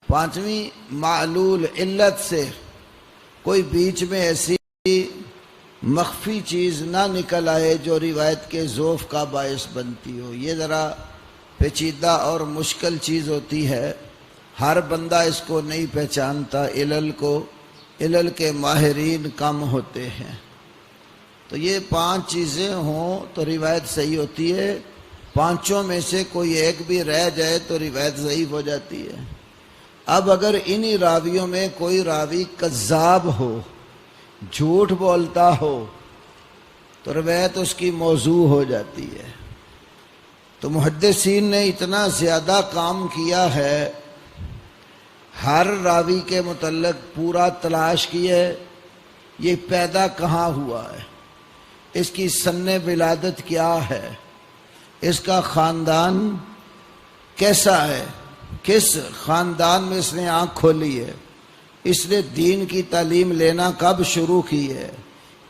پانچویں، معلول علت سے کوئی بیچ میں ایسی مخفی چیز نہ نکل آئے جو روایت کے ضعف کا باعث بنتی ہو۔ یہ ذرا پیچیدہ اور مشکل چیز ہوتی ہے، ہر بندہ اس کو نہیں پہچانتا، علل کے ماہرین کم ہوتے ہیں۔ تو یہ 5 چیزیں ہوں تو روایت صحیح ہوتی ہے، 5 میں سے کوئی ایک بھی رہ جائے تو روایت ضعیف ہو جاتی ہے۔ اب اگر انہی راویوں میں کوئی راوی کذاب ہو، جھوٹ بولتا ہو، تو روایت اس کی موضوع ہو جاتی ہے۔ تو محدثین نے اتنا زیادہ کام کیا ہے، ہر راوی کے متعلق پورا تلاش کی ہے، یہ پیدا کہاں ہوا ہے، اس کی سن ولادت کیا ہے، اس کا خاندان کیسا ہے، کس خاندان میں اس نے آنکھ کھولی ہے، اس نے دین کی تعلیم لینا کب شروع کی ہے،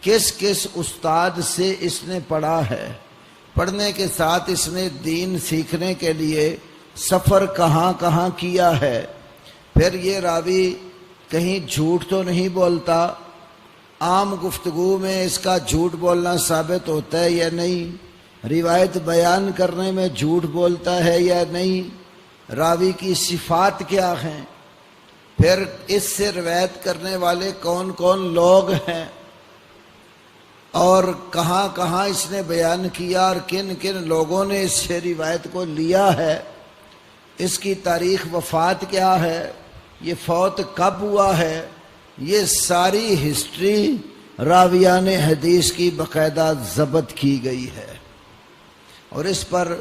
کس کس استاد سے اس نے پڑھا ہے، پڑھنے کے ساتھ اس نے دین سیکھنے کے لیے سفر کہاں کہاں کیا ہے، پھر یہ راوی کہیں جھوٹ تو نہیں بولتا، عام گفتگو میں اس کا جھوٹ بولنا ثابت ہوتا ہے یا نہیں، روایت بیان کرنے میں جھوٹ بولتا ہے یا نہیں، راوی کی صفات کیا ہیں، پھر اس سے روایت کرنے والے کون کون لوگ ہیں، اور کہاں کہاں اس نے بیان کیا اور کن کن لوگوں نے اس سے روایت کو لیا ہے، اس کی تاریخ وفات کیا ہے، یہ فوت کب ہوا ہے، یہ ساری ہسٹری راویان حدیث کی باقاعدہ ضبط کی گئی ہے، اور اس پر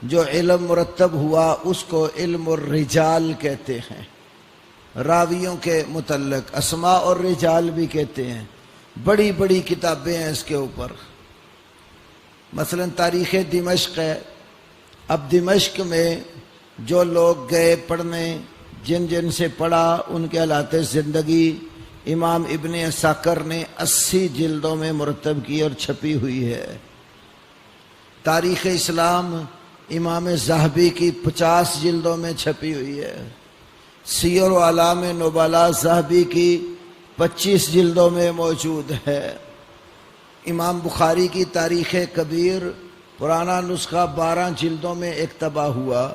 جو علم مرتب ہوا اس کو علم الرجال کہتے ہیں، راویوں کے متعلق اسماء اور رجال بھی کہتے ہیں، بڑی بڑی کتابیں ہیں اس کے اوپر۔ مثلا تاریخ دمشق ہے، اب دمشق میں جو لوگ گئے پڑھنے، جن جن سے پڑھا، ان کے حالات زندگی امام ابن عساکر نے 80 جلدوں میں مرتب کی اور چھپی ہوئی ہے۔ تاریخ اسلام امام ذہبی کی 50 جلدوں میں چھپی ہوئی ہے۔ سیر و اعلام نبلاء ذہبی کی 25 جلدوں میں موجود ہے۔ امام بخاری کی تاریخ کبیر پرانا نسخہ 12 جلدوں میں اکتبا ہوا،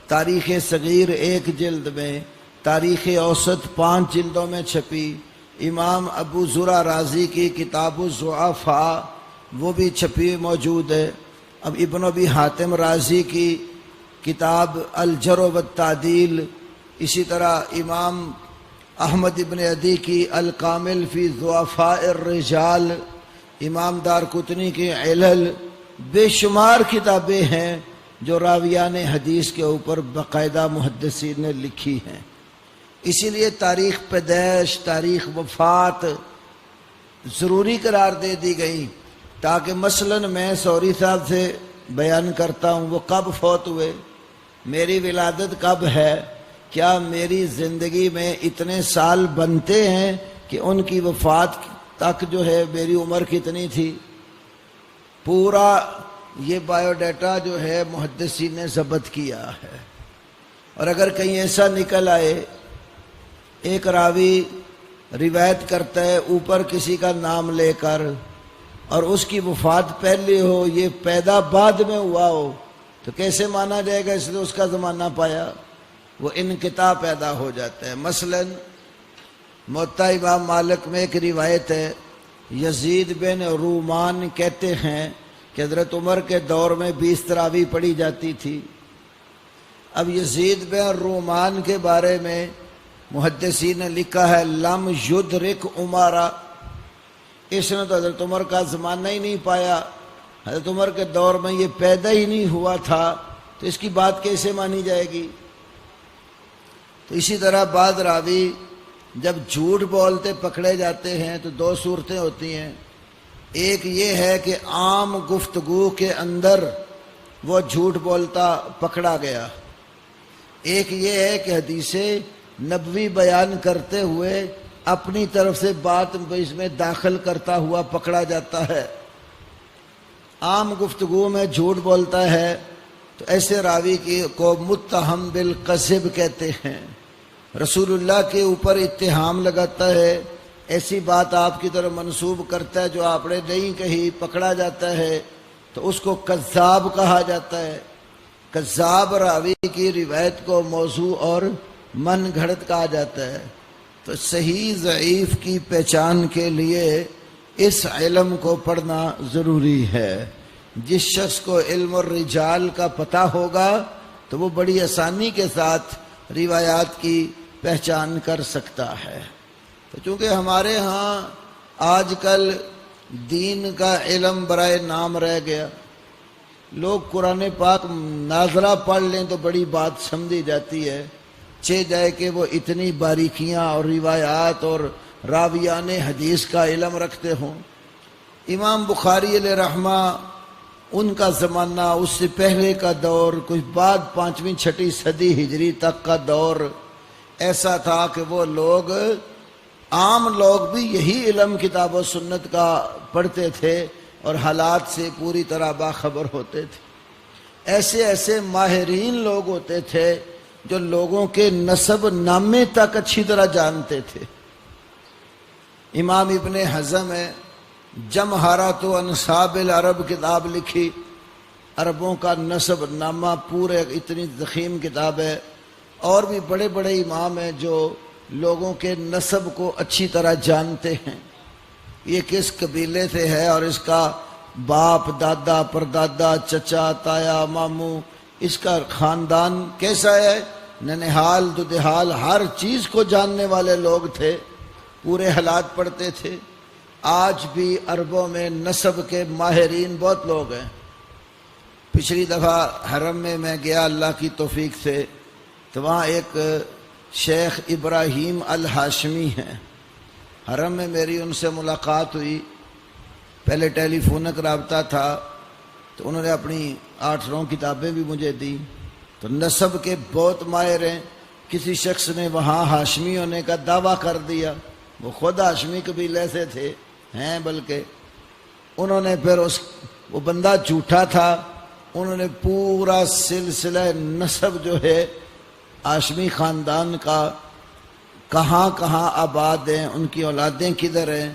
تاریخ صغیر 1 جلد میں، تاریخ اوسط 5 جلدوں میں چھپی، امام ابو زرع رازی کی کتاب الضعفاء وہ بھی چھپی موجود ہے۔ اب ابن ابی حاتم رازی کی کتاب الجرح والتعدیل، اسی طرح امام احمد ابن عدی کی الکامل فی ضعفاء الرجال، امام دارقطنی کی علل، بے شمار کتابیں ہیں جو راویان حدیث کے اوپر باقاعدہ محدثین نے لکھی ہیں۔ اسی لیے تاریخ پیدائش، تاریخ وفات ضروری قرار دے دی گئی، تاکہ مثلا میں سوری صاحب سے بیان کرتا ہوں وہ کب فوت ہوئے، میری ولادت کب ہے، کیا میری زندگی میں اتنے سال بنتے ہیں کہ ان کی وفات تک جو ہے میری عمر کتنی تھی، پورا یہ بایو ڈیٹا جو ہے محدثین نے ضبط کیا ہے۔ اور اگر کہیں ایسا نکل آئے ایک راوی روایت کرتا ہے اوپر کسی کا نام لے کر اور اس کی وفات پہلے ہو، یہ پیدا بعد میں ہوا ہو، تو کیسے مانا جائے گا اس نے اس کا زمانہ پایا، وہ انقطاع پیدا ہو جاتا ہے۔ مثلا موطا امام مالک میں ایک روایت ہے، یزید بن رومان کہتے ہیں کہ حضرت عمر کے دور میں 20 تراویح پڑھی جاتی تھی۔ اب یزید بن رومان کے بارے میں محدثین نے لکھا ہے لم یدرک عمرہ، اس نے تو حضرت عمر کا زمانہ ہی نہیں پایا، حضرت عمر کے دور میں یہ پیدا ہی نہیں ہوا تھا، تو اس کی بات کیسے مانی جائے گی؟ تو اسی طرح بعض راوی جب جھوٹ بولتے پکڑے جاتے ہیں تو 2 صورتیں ہوتی ہیں، ایک یہ ہے کہ عام گفتگو کے اندر وہ جھوٹ بولتا پکڑا گیا، ایک یہ ہے کہ حدیث نبوی بیان کرتے ہوئے اپنی طرف سے بات اس میں داخل کرتا ہوا پکڑا جاتا ہے، عام گفتگو میں جھوٹ بولتا ہے، تو ایسے راوی کو متہم بالکذب کہتے ہیں۔ رسول اللہ کے اوپر اتہام لگاتا ہے، ایسی بات آپ کی طرف منسوب کرتا ہے جو آپ نے نہیں کہی، پکڑا جاتا ہے تو اس کو کذاب کہا جاتا ہے۔ کذاب راوی کی روایت کو موضوع اور من گھڑت کہا جاتا ہے۔ تو صحیح ضعیف کی پہچان کے لیے اس علم کو پڑھنا ضروری ہے۔ جس شخص کو علم الرجال کا پتہ ہوگا تو وہ بڑی آسانی کے ساتھ روایات کی پہچان کر سکتا ہے۔ تو چونکہ ہمارے ہاں آج کل دین کا علم برائے نام رہ گیا، لوگ قرآن پاک ناظرہ پڑھ لیں تو بڑی بات سمجھی جاتی ہے، چہ جائے کہ وہ اتنی باریکیاں اور روایات اور راویان حدیث کا علم رکھتے ہوں۔ امام بخاری علیہ رحمہ، ان کا زمانہ، اس سے پہلے کا دور، کچھ بعد 5ویں 6 صدی ہجری تک کا دور ایسا تھا کہ وہ لوگ، عام لوگ بھی یہی علم کتاب و سنت کا پڑھتے تھے اور حالات سے پوری طرح باخبر ہوتے تھے۔ ایسے ایسے ماہرین لوگ ہوتے تھے جو لوگوں کے نسب نامے تک اچھی طرح جانتے تھے۔ امام ابن حزم ہے، جمہارات و انساب العرب کتاب لکھی، عربوں کا نسب نامہ پورے، اتنی ضخیم کتاب ہے۔ اور بھی بڑے بڑے امام ہیں جو لوگوں کے نسب کو اچھی طرح جانتے ہیں، یہ کس قبیلے سے ہے اور اس کا باپ، دادا، پردادا، چچا، تایا، ماموں، اس کا خاندان کیسا ہے، ننہال، دودھال، ہر چیز کو جاننے والے لوگ تھے، پورے حالات پڑھتے تھے۔ آج بھی عربوں میں نسب کے ماہرین بہت لوگ ہیں۔ پچھلی دفعہ حرم میں گیا اللہ کی توفیق سے، تو وہاں ایک شیخ ابراہیم الہاشمی ہیں، حرم میں میری ان سے ملاقات ہوئی، پہلے ٹیلی فونک رابطہ تھا، تو انہوں نے اپنی 8-9 کتابیں بھی مجھے دی۔ تو نسب کے بہت ماہر ہیں۔ کسی شخص نے وہاں ہاشمی ہونے کا دعویٰ کر دیا، وہ خود ہاشمی قبیلے سے تھے ہیں، بلکہ انہوں نے پھر وہ بندہ جھوٹا تھا، انہوں نے پورا سلسلہ نسب جو ہے ہاشمی خاندان کا، کہاں کہاں آباد ہیں، ان کی اولادیں کدھر ہیں،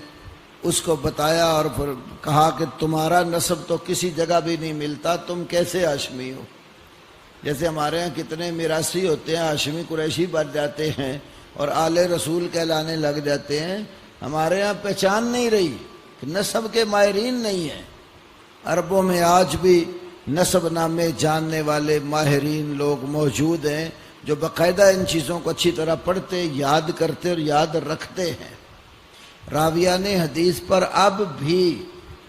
اس کو بتایا، اور پھر کہا کہ تمہارا نسب تو کسی جگہ بھی نہیں ملتا، تم کیسے ہاشمی ہو؟ جیسے ہمارے یہاں کتنے میراثی ہوتے ہیں، ہاشمی قریشی بن جاتے ہیں اور آل رسول کہلانے لگ جاتے ہیں، ہمارے یہاں پہچان نہیں رہی کہ نسب کے ماہرین نہیں ہیں۔ عربوں میں آج بھی نسب نامے جاننے والے ماہرین لوگ موجود ہیں جو باقاعدہ ان چیزوں کو اچھی طرح پڑھتے، یاد کرتے اور یاد رکھتے ہیں۔ راویان حدیث پر اب بھی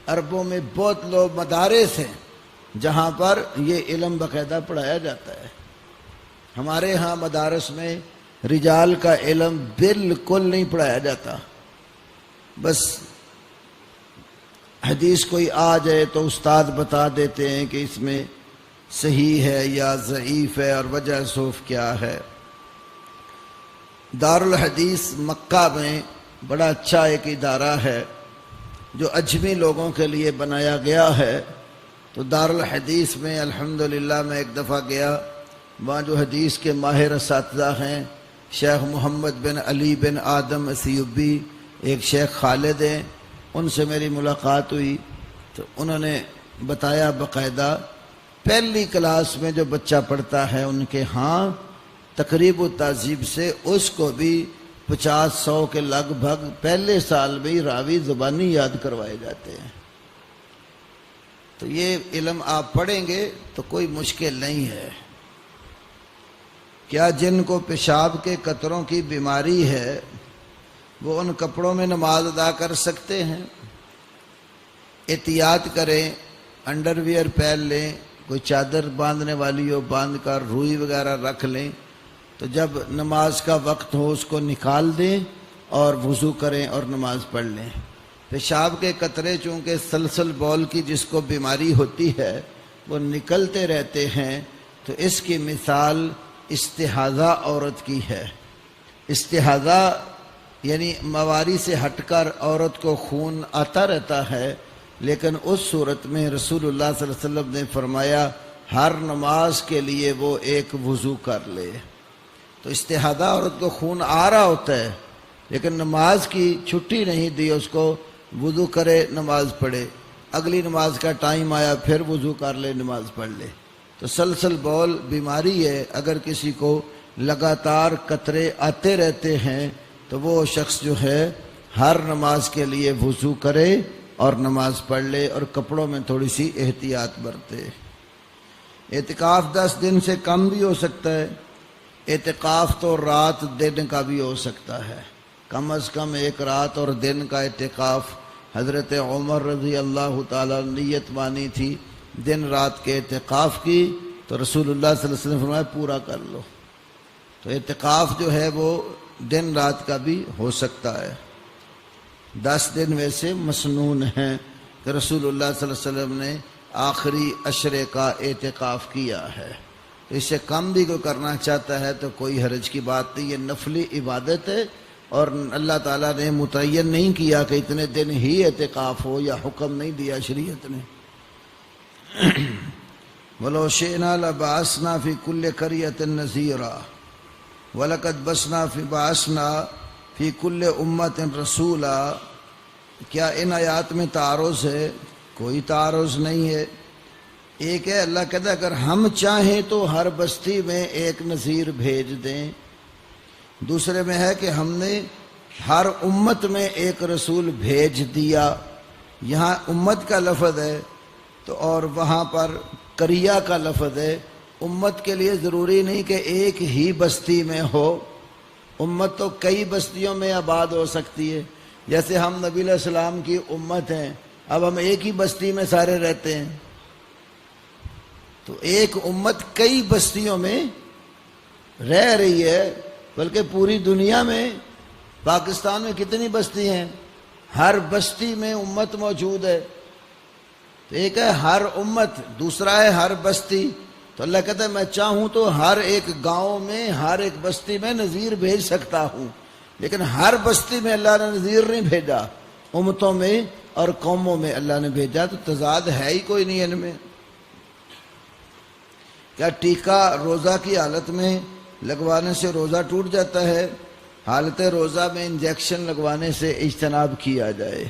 عربوں میں بہت لوگ، مدارس ہیں جہاں پر یہ علم باقاعدہ پڑھایا جاتا ہے۔ ہمارے ہاں مدارس میں رجال کا علم بالکل نہیں پڑھایا جاتا، بس حدیث کوئی آ جائے تو استاد بتا دیتے ہیں کہ اس میں صحیح ہے یا ضعیف ہے اور وجہ صوف کیا ہے۔ دارالحدیث مکہ میں بڑا اچھا ایک ادارہ ہے جو اجمی لوگوں کے لیے بنایا گیا ہے۔ تو دارالحدیث میں الحمدللہ میں ایک دفعہ گیا، وہاں جو حدیث کے ماہر اساتذہ ہیں، شیخ محمد بن علی بن آدم اسیوبی، ایک شیخ خالد ہیں، ان سے میری ملاقات ہوئی تو انہوں نے بتایا باقاعدہ پہلی کلاس میں جو بچہ پڑھتا ہے ان کے ہاں تقریب و تہذیب سے اس کو بھی 50-100 کے لگ بھگ پہلے سال میں ہی راوی زبانی یاد کروائے جاتے ہیں۔ تو یہ علم آپ پڑھیں گے تو کوئی مشکل نہیں ہے۔ کیا جن کو پیشاب کے قطروں کی بیماری ہے وہ ان کپڑوں میں نماز ادا کر سکتے ہیں؟ احتیاط کریں، انڈر ویئر پہن لیں، کوئی چادر باندھنے والی ہو باندھ کر، روئی وغیرہ رکھ لیں، تو جب نماز کا وقت ہو اس کو نکال دیں اور وضو کریں اور نماز پڑھ لیں۔ پیشاب کے قطرے چونکہ سلسل بول کی جس کو بیماری ہوتی ہے وہ نکلتے رہتے ہیں، تو اس کی مثال استحاضہ عورت کی ہے۔ استحاضہ یعنی مواری سے ہٹ کر عورت کو خون آتا رہتا ہے، لیکن اس صورت میں رسول اللہ صلی اللہ علیہ وسلم نے فرمایا ہر نماز کے لیے وہ ایک وضو کر لے۔ تو استحاضہ عورت کو خون آ رہا ہوتا ہے لیکن نماز کی چھٹی نہیں دی اس کو، وضو کرے نماز پڑھے، اگلی نماز کا ٹائم آیا پھر وضو کر لے نماز پڑھ لے۔ تو سلسل بول بیماری ہے، اگر کسی کو لگاتار قطرے آتے رہتے ہیں تو وہ شخص جو ہے ہر نماز کے لیے وضو کرے اور نماز پڑھ لے اور کپڑوں میں تھوڑی سی احتیاط برتے۔ اعتکاف 10 دن سے کم بھی ہو سکتا ہے، اعتکاف تو رات دن کا بھی ہو سکتا ہے، کم از کم 1 رات اور دن کا اعتکاف۔ حضرت عمر رضی اللہ تعالیٰ نیت مانی تھی دن رات کے اعتکاف کی، تو رسول اللہ صلی اللہ علیہ وسلم نے فرمایا پورا کر لو۔ تو اعتکاف جو ہے وہ دن رات کا بھی ہو سکتا ہے۔ 10 دن ویسے مسنون ہیں کہ رسول اللہ صلی اللہ علیہ وسلم نے آخری عشرے کا اعتکاف کیا ہے، تو اس سے کم بھی کوئی کرنا چاہتا ہے تو کوئی حرج کی بات نہیں، یہ نفلی عبادت ہے اور اللہ تعالیٰ نے متعین نہیں کیا کہ اتنے دن ہی اعتکاف ہو، یا حکم نہیں دیا شریعت نے۔ وَلَوْ شِئْنَا لَبَعَثْنَا فِي كُلِّ قَرْيَةٍ نَذِيرًا وَلَقَدْ بَعَثْنَا فِي كُلِّ أُمَّةٍ رَسُولًا۔ کیا ان آیات میں تعارض ہے؟ کوئی تعارض نہیں ہے۔ ایک ہے اللہ کہتا ہے اگر ہم چاہیں تو ہر بستی میں ایک نذیر بھیج دیں، دوسرے میں ہے کہ ہم نے ہر امت میں ایک رسول بھیج دیا۔ یہاں امت کا لفظ ہے تو اور وہاں پر قریہ کا لفظ ہے۔ امت کے لیے ضروری نہیں کہ ایک ہی بستی میں ہو، امت تو کئی بستیوں میں آباد ہو سکتی ہے۔ جیسے ہم نبی علیہ السلام کی امت ہیں، اب ہم ایک ہی بستی میں سارے رہتے ہیں، تو ایک امت کئی بستیوں میں رہ رہی ہے، بلکہ پوری دنیا میں پاکستان میں کتنی بستی ہیں، ہر بستی میں امت موجود ہے۔ تو ایک ہے ہر امت، دوسرا ہے ہر بستی۔ تو اللہ کہتا ہے میں چاہوں تو ہر ایک گاؤں میں، ہر ایک بستی میں نذیر بھیج سکتا ہوں، لیکن ہر بستی میں اللہ نے نذیر نہیں بھیجا، امتوں میں اور قوموں میں اللہ نے بھیجا۔ تو تضاد ہے ہی کوئی نہیں ان میں۔ کیا ٹیکہ روزہ کی حالت میں لگوانے سے روزہ ٹوٹ جاتا ہے؟ حالت روزہ میں انجیکشن لگوانے سے اجتناب کیا جائے۔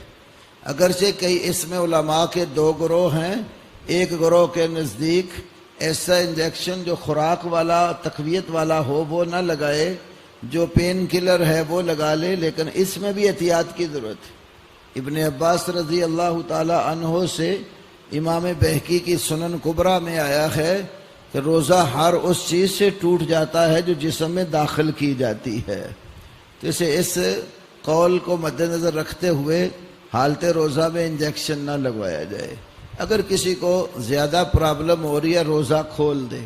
اگرچہ کئی اس میں علماء کے 2 گروہ ہیں، ایک گروہ کے نزدیک ایسا انجیکشن جو خوراک والا تقویت والا ہو وہ نہ لگائے، جو پین کلر ہے وہ لگا لے، لیکن اس میں بھی احتیاط کی ضرورت ہے۔ ابن عباس رضی اللہ تعالی عنہ سے امام بہقی کی سنن کبریٰ میں آیا ہے کہ روزہ ہر اس چیز سے ٹوٹ جاتا ہے جو جسم میں داخل کی جاتی ہے۔ تو اسے اس قول کو مد نظر رکھتے ہوئے حالت روزہ میں انجیکشن نہ لگوایا جائے۔ اگر کسی کو زیادہ پرابلم ہو رہی ہے روزہ کھول دے۔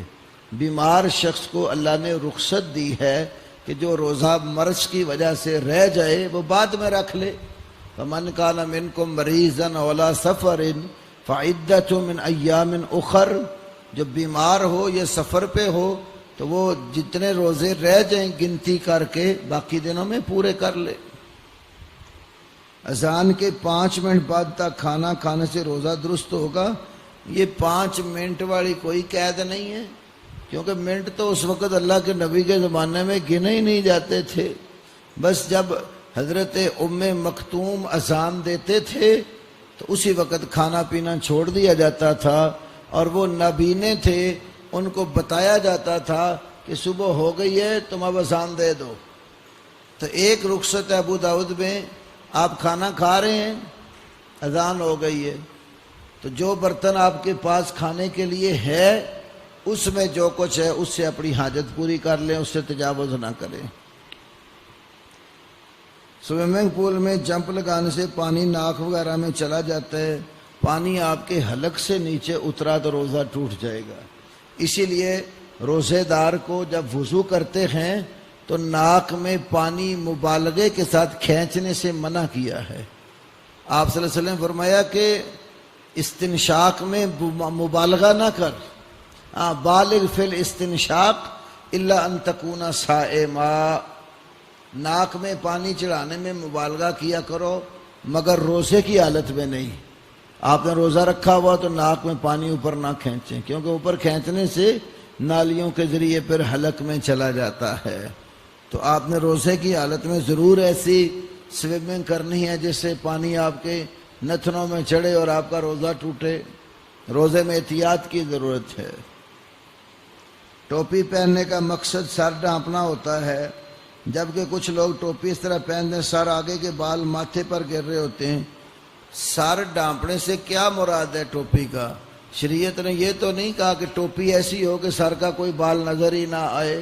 بیمار شخص کو اللہ نے رخصت دی ہے کہ جو روزہ مرض کی وجہ سے رہ جائے وہ بعد میں رکھ لے۔ فَمَنْ كَانَ مِنْكُمْ مَرِيضًا وَعَلَىٰ سَفَرٍ فَعِدَّةٌ مِّنْ أَيَّامٍ أُخَرَ۔ جو بیمار ہو یا سفر پہ ہو تو وہ جتنے روزے رہ جائیں گنتی کر کے باقی دنوں میں پورے کر لے۔ اذان کے 5 منٹ بعد تک کھانا کھانے سے روزہ درست ہوگا؟ یہ 5 منٹ والی کوئی قید نہیں ہے، کیونکہ منٹ تو اس وقت اللہ کے نبی کے زمانے میں گنے ہی نہیں جاتے تھے۔ بس جب حضرت ام مکتوم اذان دیتے تھے تو اسی وقت کھانا پینا چھوڑ دیا جاتا تھا، اور وہ نابینے تھے ان کو بتایا جاتا تھا کہ صبح ہو گئی ہے تم اب اذان دے دو۔ تو ایک رخصت ابو داؤد میں آپ کھانا کھا رہے ہیں، اذان ہو گئی ہے، تو جو برتن آپ کے پاس کھانے کے لیے ہے اس میں جو کچھ ہے اس سے اپنی حاجت پوری کر لیں، اس سے تجاوز نہ کریں۔ سوئمنگ پول میں جمپ لگانے سے پانی ناک وغیرہ میں چلا جاتا ہے، پانی آپ کے حلق سے نیچے اترا تو روزہ ٹوٹ جائے گا۔ اسی لیے روزے دار کو جب وضو کرتے ہیں تو ناک میں پانی مبالغے کے ساتھ کھینچنے سے منع کیا ہے۔ آپ صلی اللہ علیہ وسلم فرمایا کہ استنشاق میں مبالغہ نہ کر، بالغ فی الاستنشاق الا ان تکون صائما، ناک میں پانی چڑھانے میں مبالغہ کیا کرو مگر روزے کی حالت میں نہیں۔ آپ نے روزہ رکھا ہوا تو ناک میں پانی اوپر نہ کھینچیں، کیونکہ اوپر کھینچنے سے نالیوں کے ذریعے پھر حلق میں چلا جاتا ہے۔ تو آپ نے روزے کی حالت میں ضرور ایسی سوئمنگ کرنی ہے جس سے پانی آپ کے نتنوں میں چڑھے اور آپ کا روزہ ٹوٹے۔ روزے میں احتیاط کی ضرورت ہے۔ ٹوپی پہننے کا مقصد سر ڈھانپنا ہوتا ہے، جبکہ کچھ لوگ ٹوپی اس طرح پہنتے ہیں سر آگے کے بال ماتھے پر گر رہے ہوتے ہیں۔ سر ڈھانپنے سے کیا مراد ہے ٹوپی کا؟ شریعت نے یہ تو نہیں کہا کہ ٹوپی ایسی ہو کہ سر کا کوئی بال نظر ہی نہ آئے۔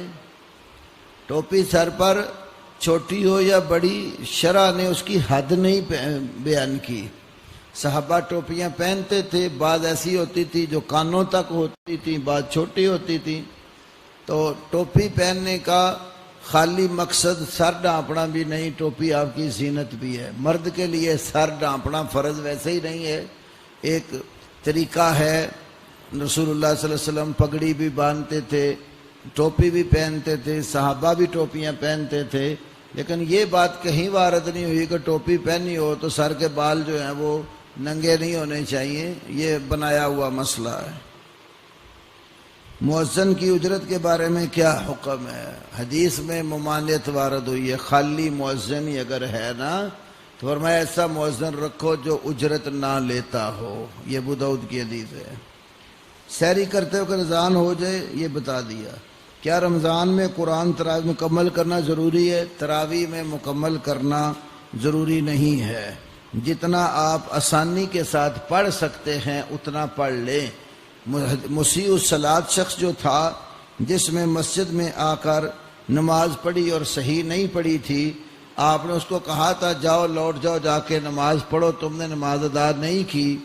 ٹوپی سر پر چھوٹی ہو یا بڑی، شرع نے اس کی حد نہیں بیان کی۔ صحابہ ٹوپیاں پہنتے تھے، بعض ایسی ہوتی تھی جو کانوں تک ہوتی تھی، بعض چھوٹی ہوتی تھی۔ تو ٹوپی پہننے کا خالی مقصد سر ڈھانپنا بھی نہیں، ٹوپی آپ کی زینت بھی ہے۔ مرد کے لیے سر ڈھانپنا فرض ویسے ہی نہیں ہے، ایک طریقہ ہے۔ رسول اللہ صلی اللہ علیہ وسلم پگڑی بھی باندھتے تھے، ٹوپی بھی پہنتے تھے، صحابہ بھی ٹوپیاں پہنتے تھے، لیکن یہ بات کہیں وارد نہیں ہوئی کہ ٹوپی پہنی ہو تو سر کے بال جو ہیں وہ ننگے نہیں ہونے چاہیے، یہ بنایا ہوا مسئلہ ہے۔ مؤذن کی اجرت کے بارے میں کیا حکم ہے؟ حدیث میں ممانعت وارد ہوئی ہے، خالی مؤذن ہی اگر ہے نا تو فرمایا ایسا مؤذن رکھو جو اجرت نہ لیتا ہو، یہ ابو داؤد کی حدیث ہے۔ سحری کرتے ہوئے اذان ہو جائے یہ بتا دیا۔ کیا رمضان میں قرآن تراویح مکمل کرنا ضروری ہے؟ تراویح میں مکمل کرنا ضروری نہیں ہے، جتنا آپ آسانی کے ساتھ پڑھ سکتے ہیں اتنا پڑھ لیں۔ مسیء الصلاۃ شخص جو تھا، جس میں مسجد میں آ کر نماز پڑھی اور صحیح نہیں پڑھی تھی، آپ نے اس کو کہا تھا جاؤ لوٹ جاؤ جا کے نماز پڑھو، تم نے نماز ادا نہیں کی۔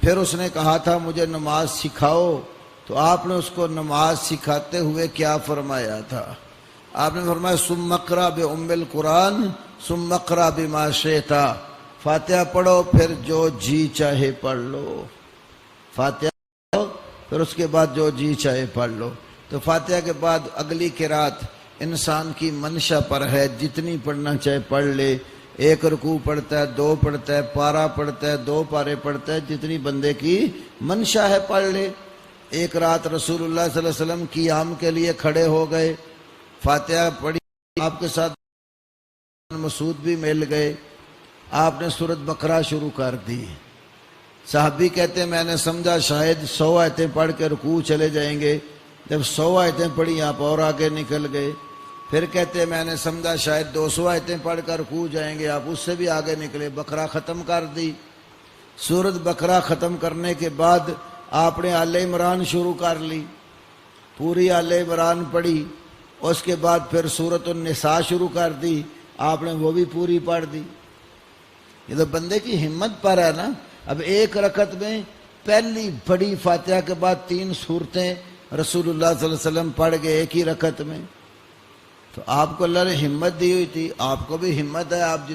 پھر اس نے کہا تھا مجھے نماز سکھاؤ، تو آپ نے اس کو نماز سکھاتے ہوئے کیا فرمایا تھا؟ آپ نے فرمایا ثم اقرأ بأم القرآن ثم اقرأ بما شئت، فاتحہ پڑھو پھر جو جی چاہے پڑھ لو، فاتحہ پڑھو پھر اس کے بعد جو جی چاہے پڑھ لو۔ تو فاتحہ کے بعد اگلی قرات انسان کی منشا پر ہے، جتنی پڑھنا چاہے پڑھ لے۔ ایک رکوع پڑھتا ہے، دو پڑھتا ہے، پارہ پڑھتا ہے، دو پارے پڑھتا ہے، جتنی بندے کی منشا ہے پڑھ لے۔ ایک رات رسول اللہ صلی اللہ علیہ وسلم قیام کے لیے کھڑے ہو گئے، فاتحہ پڑھی، آپ کے ساتھ مسعود بھی مل گئے، آپ نے سورۃ بقرہ شروع کر دی۔ صحابی کہتے ہیں میں نے سمجھا شاید 100 آیتیں پڑھ کے رکوع چلے جائیں گے، جب 100 آیتیں پڑھی آپ اور آگے نکل گئے۔ پھر کہتے ہیں میں نے سمجھا شاید 200 آیتیں پڑھ کر رکوع جائیں گے، آپ اس سے بھی آگے نکلے، بقرہ ختم کر دی۔ سورۃ بقرہ ختم کرنے کے بعد آپ نے آل عمران شروع کر لی، پوری آل عمران پڑھی۔ اس کے بعد پھر سورۃ النساء شروع کر دی، آپ نے وہ بھی پوری پڑھ دی۔ یہ تو بندے کی ہمت پر ہے نا۔ اب ایک رکعت میں پہلی بڑی فاتحہ کے بعد 3 سورتیں رسول اللہ صلی اللہ علیہ وسلم پڑھ گئے ایک ہی رکعت میں، تو آپ کو اللہ نے ہمت دی ہوئی تھی، آپ کو بھی ہمت ہے، آپ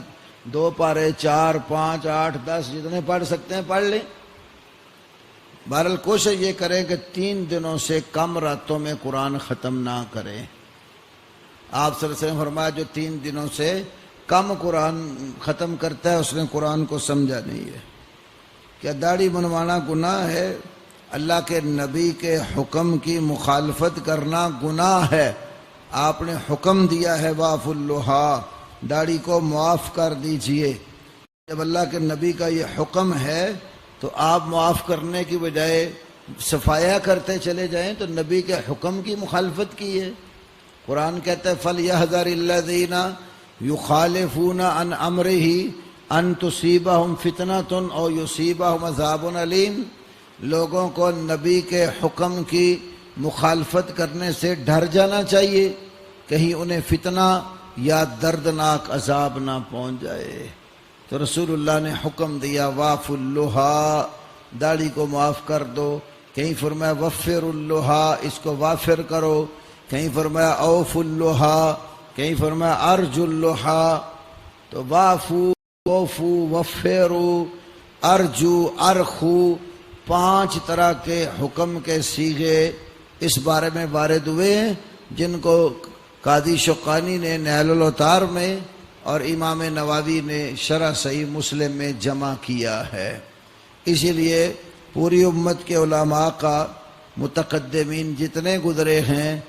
2 پارے 4 5 8 10 جتنے پڑھ سکتے ہیں پڑھ لیں۔ بہرحال کوشش یہ کریں کہ 3 دنوں سے کم راتوں میں قرآن ختم نہ کریں۔ آپ صلی اللہ علیہ وسلم فرمایا جو 3 دنوں سے کم قرآن ختم کرتا ہے اس نے قرآن کو سمجھا نہیں ہے۔ کیا داڑھی بنوانا گناہ ہے؟ اللہ کے نبی کے حکم کی مخالفت کرنا گناہ ہے۔ آپ نے حکم دیا ہے واف اللحیٰ، داڑھی کو معاف کر دیجئے۔ جب اللہ کے نبی کا یہ حکم ہے تو آپ معاف کرنے کی بجائے صفایا کرتے چلے جائیں تو نبی کے حکم کی مخالفت کی ہے۔ قرآن کہتا ہے فَلْيَحْذَرِ الَّذِينَ يُخَالِفُونَ عَنْ أَمْرِهِ أَن تُصِيبَهُمْ فِتْنَةٌ أَوْ يُصِيبَهُمْ عَذَابٌ أَلِيمٌ۔ لوگوں کو نبی کے حکم کی مخالفت کرنے سے ڈر جانا چاہیے، کہیں انہیں فتنہ یا دردناک عذاب نہ پہنچ جائے۔ تو رسول اللہ نے حکم دیا واف اللحیٰ، داڑھی کو معاف کر دو۔ کہیں فرمایا وفر اللحیٰ، اس کو وافر کرو۔ کہیں فرمایا اوف اللحیٰ، کہیں فرمایا ارج اللحیٰ۔ تو وافو، وفو، وفرو، ارجو، ارخو، 5 طرح کے حکم کے صیغے اس بارے میں وارد ہوئے ہیں، جن کو قاضی شوقانی نے نیل الاوطار میں اور امام نووی نے شرح صحیح مسلم میں جمع کیا ہے۔ اسی لیے پوری امت کے علماء کا متقدمین جتنے گزرے ہیں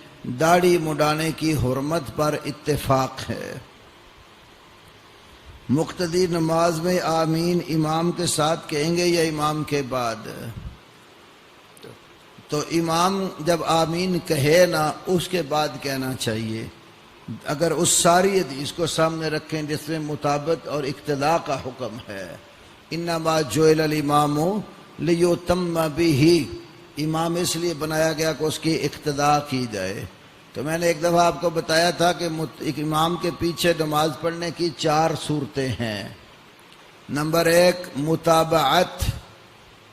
داڑھی مڈانے کی حرمت پر اتفاق ہے۔ مقتدی نماز میں آمین امام کے ساتھ کہیں گے یا امام کے بعد؟ تو امام جب آمین کہے نا اس کے بعد کہنا چاہیے۔ اگر اس ساری حدیث کو سامنے رکھیں جس میں مطابقت اور اقتداء کا حکم ہے، انما جعل الامام لیتم بہ، امام اس لیے بنایا گیا کہ اس کی اقتداء کی جائے۔ تو میں نے ایک دفعہ آپ کو بتایا تھا کہ ایک امام کے پیچھے نماز پڑھنے کی 4 صورتیں ہیں۔ نمبر 1 متابعت،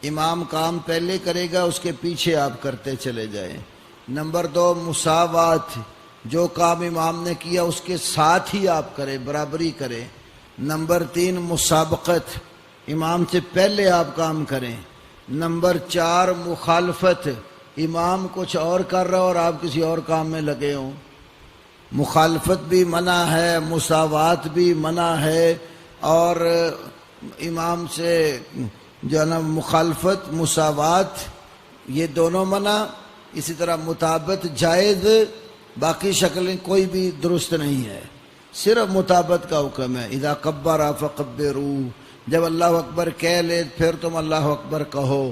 امام کام پہلے کرے گا اس کے پیچھے آپ کرتے چلے جائیں۔ نمبر 2 مساوات، جو کام امام نے کیا اس کے ساتھ ہی آپ کریں، برابری کریں۔ نمبر 3 مسابقت، امام سے پہلے آپ کام کریں۔ نمبر 4 مخالفت، امام کچھ اور کر رہا اور آپ کسی اور کام میں لگے ہوں، مخالفت بھی منع ہے، مساوات بھی منع ہے، اور امام سے جو ہے نا مخالفت مساوات یہ دونوں منع، اسی طرح مطابقت جائز، باقی شکلیں کوئی بھی درست نہیں ہے، صرف مطابقت کا حکم ہے۔ اذا کبر فکبروا، جب اللہ اکبر کہہ لے پھر تم اللہ اکبر کہو۔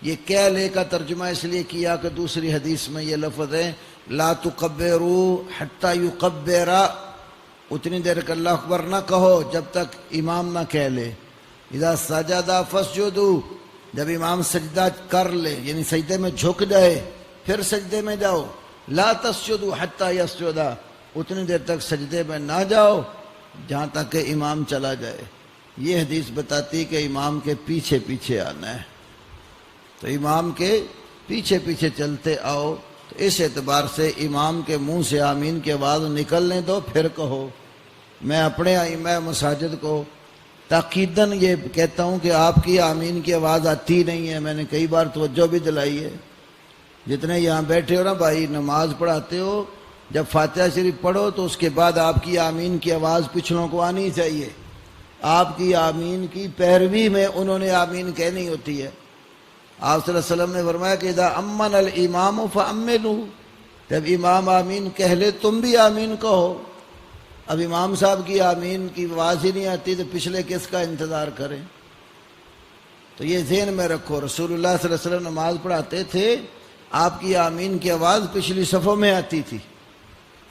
یہ کہہ لے کا ترجمہ اس لیے کیا کہ دوسری حدیث میں یہ لفظ ہے لا تکبروا حتی یکبر، اتنی دیر کہ اللہ اکبر نہ کہو جب تک امام نہ کہہ لے۔ اذا سجد فاسجدوا، جب امام سجدہ کر لے یعنی سجدے میں جھک جائے پھر سجدے میں جاؤ۔ لا تسجدوا حتی یسجد، اتنی دیر تک سجدے میں نہ جاؤ جہاں تک کہ امام چلا جائے۔ یہ حدیث بتاتی کہ امام کے پیچھے پیچھے آنا ہے، تو امام کے پیچھے پیچھے چلتے آؤ۔ تو اس اعتبار سے امام کے منہ سے آمین کی آواز نکلنے دو پھر کہو۔ میں اپنے ائمہ مساجد کو تاکیداً یہ کہتا ہوں کہ آپ کی آمین کی آواز آتی نہیں ہے، میں نے کئی بار توجہ بھی دلائی ہے۔ جتنے یہاں بیٹھے ہو نا بھائی، نماز پڑھاتے ہو، جب فاتحہ شریف پڑھو تو اس کے بعد آپ کی آمین کی آواز پچھلوں کو آنی چاہیے۔ آپ کی آمین کی پیروی میں انہوں نے آمین کہنی ہوتی ہے۔ آپ صلی اللہ علیہ وسلم نے فرمایا کہ اذا امن الامام فامنوا، جب امام آمین کہہ لے تم بھی آمین کہو۔ اب امام صاحب کی آمین کی آواز ہی نہیں آتی تو پچھلے کس کا انتظار کریں؟ تو یہ ذہن میں رکھو، رسول اللہ صلی اللہ علیہ وسلم نماز پڑھاتے تھے، آپ کی آمین کی آواز پچھلی صفوں میں آتی تھی،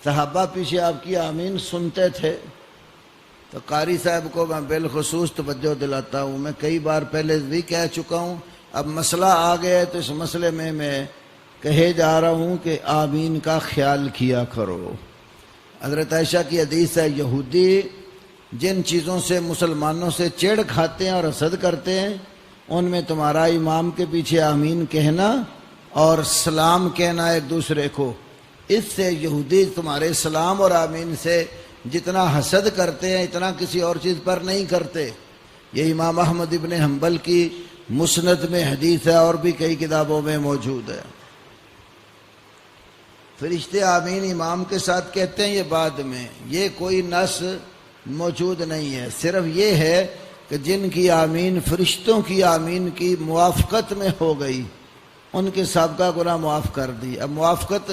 صحابہ پیچھے آپ کی آمین سنتے تھے۔ تو قاری صاحب کو میں بالخصوص توجہ دلاتا ہوں، میں کئی بار پہلے بھی کہہ چکا ہوں، اب مسئلہ آ گیا ہے تو اس مسئلے میں کہے جا رہا ہوں کہ آمین کا خیال کیا کرو۔ حضرت عائشہ کی حدیث ہے، یہودی جن چیزوں سے مسلمانوں سے چڑ کھاتے ہیں اور حسد کرتے ہیں ان میں تمہارا امام کے پیچھے آمین کہنا اور سلام کہنا ایک دوسرے کو، اس سے یہودی تمہارے سلام اور آمین سے جتنا حسد کرتے ہیں اتنا کسی اور چیز پر نہیں کرتے۔ یہ امام احمد ابن حنبل کی مسند میں حدیث ہے اور بھی کئی کتابوں میں موجود ہے۔ فرشتے آمین امام کے ساتھ کہتے ہیں، یہ بعد میں، یہ کوئی نص موجود نہیں ہے، صرف یہ ہے کہ جن کی آمین فرشتوں کی آمین کی موافقت میں ہو گئی ان کے سابقہ گناہ معاف کر دی۔ اب موافقت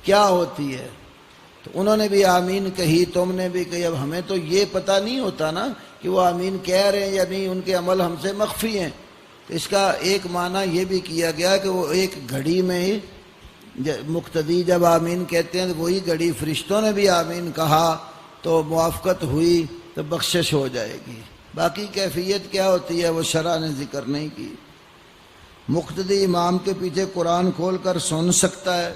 کیا ہوتی ہے؟ تو انہوں نے بھی آمین کہی، تم نے بھی کہی، اب ہمیں تو یہ پتہ نہیں ہوتا نا کہ وہ آمین کہہ رہے ہیں یا نہیں، ان کے عمل ہم سے مخفی ہیں۔ تو اس کا ایک معنی یہ بھی کیا گیا کہ وہ ایک گھڑی میں ہی مقتدی جب آمین کہتے ہیں تو وہی گھڑی فرشتوں نے بھی آمین کہا تو موافقت ہوئی تو بخشش ہو جائے گی۔ باقی کیفیت کیا ہوتی ہے وہ شرع نے ذکر نہیں کی۔ مقتدی امام کے پیچھے قرآن کھول کر سن سکتا ہے؟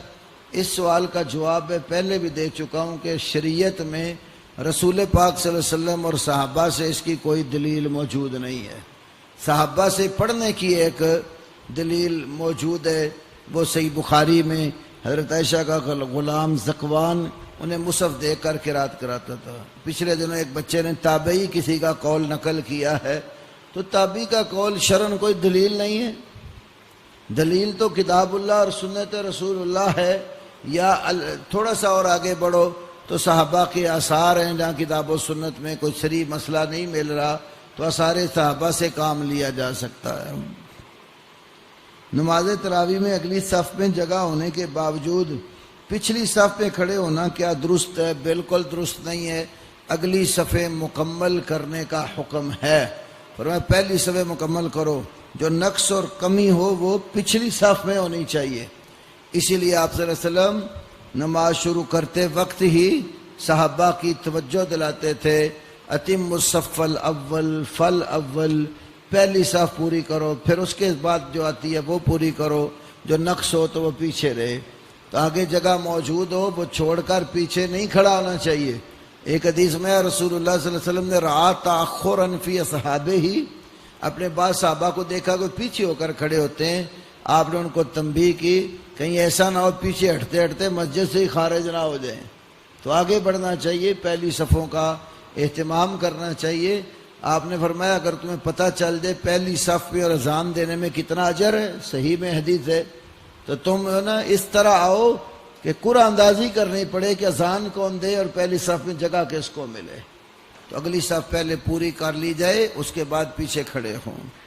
اس سوال کا جواب میں پہلے بھی دے چکا ہوں کہ شریعت میں رسول پاک صلی اللہ علیہ وسلم اور صحابہ سے اس کی کوئی دلیل موجود نہیں ہے۔ صحابہ سے پڑھنے کی ایک دلیل موجود ہے، وہ صحیح بخاری میں حضرت عائشہ کا غلام ذکوان انہیں مصحف دے کر قرات کراتا تھا۔ پچھلے دنوں ایک بچے نے تابعی کسی کا قول نقل کیا ہے، تو تابعی کا قول شرعاً کوئی دلیل نہیں ہے۔ دلیل تو کتاب اللہ اور سنت رسول اللہ ہے، یا تھوڑا سا اور آگے بڑھو تو صحابہ کے آثار ہیں، جہاں کتاب و سنت میں کوئی صریح مسئلہ نہیں مل رہا تو آثار صحابہ سے کام لیا جا سکتا ہے۔ نماز تراویح میں اگلی صف میں جگہ ہونے کے باوجود پچھلی صف پہ کھڑے ہونا کیا درست ہے؟ بالکل درست نہیں ہے، اگلی صفیں مکمل کرنے کا حکم ہے۔ فرمایا پہلی صفیں مکمل کرو، جو نقص اور کمی ہو وہ پچھلی صف میں ہونی چاہیے۔ اسی لیے آپ صلی اللہ علیہ وسلم نماز شروع کرتے وقت ہی صحابہ کی توجہ دلاتے تھے، اتم الصف الاول فالاول، پہلی صف پوری کرو، پھر اس کے بعد جو آتی ہے وہ پوری کرو، جو نقص ہو تو وہ پیچھے رہے۔ تو آگے جگہ موجود ہو وہ چھوڑ کر پیچھے نہیں کھڑا ہونا چاہیے۔ ایک حدیث میں رسول اللہ صلی اللہ علیہ وسلم نے رعا تاخرا فی اصحابہ ہی، اپنے بعض صحابہ کو دیکھا کہ پیچھے ہو کر کھڑے ہوتے ہیں، آپ نے ان کو تنبیہ کی کہیں ایسا نہ ہو پیچھے ہٹتے ہٹتے مسجد سے ہی خارج نہ ہو جائیں۔ تو آگے بڑھنا چاہیے، پہلی صفوں کا اہتمام کرنا چاہیے۔ آپ نے فرمایا اگر تمہیں پتہ چل جائے پہلی صف میں اور اذان دینے میں کتنا اجر ہے، صحیح میں حدیث ہے، تو تم نا اس طرح آؤ کہ قرآن اندازی کرنی پڑے کہ اذان کون دے اور پہلی صف میں جگہ کس کو ملے۔ تو اگلی صف پہلے پوری کر لی جائے، اس کے بعد پیچھے کھڑے ہوں۔